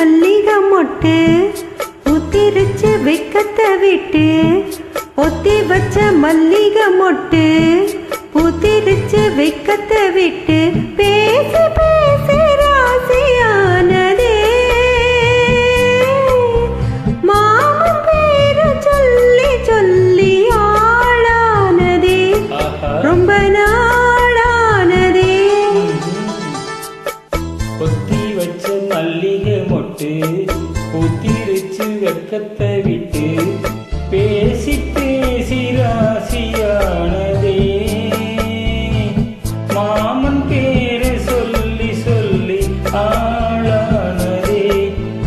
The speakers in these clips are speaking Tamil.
மல்லிகை மொட்டு புத்திரிச்சு வெக்கத்தை விட்டு பொத்தி வச்ச மல்லிகை மொட்டு புத்திரிச்சு வெக்கத்தை விட்டு பேசி பேசி ராசியானதே மாமன் பேரு சொல்லி சொல்லி ஆளானதே ரொம்ப நாளானதே. பொத்தி வச்ச மல்லிகை மொட்டு புத்திரிச்சு வெக்கத்தை விட்டு பேசி பேசி ராசியானதே மாமன் பேரு சொல்லி சொல்லி ஆளானதே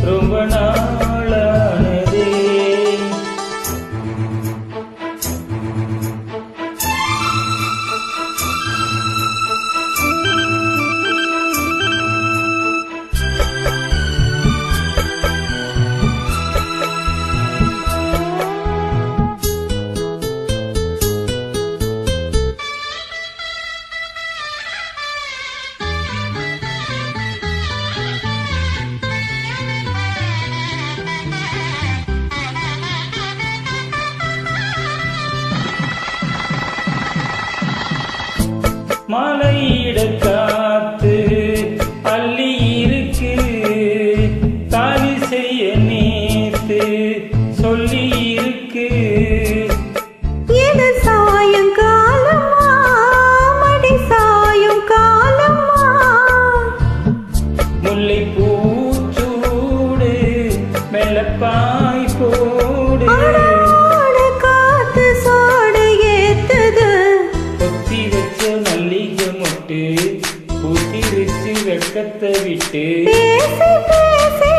ரொம்ப நாளானதே. மலையிட காத்து அள்ளி இருக்கு தாலி செய்ய நேத்து சொல்லி இருக்கு. இது சாயங்காலமா மடி சாயங்காலமா முல்லை பூச்சூடு மெல்லப்பாய் போடு காத்து சோடு ஏத்துது பொத்தி வச்ச மல்லிகை மொட்டு புத்திரிச்சு வெக்கத்தை விட்டு பேசி பேசி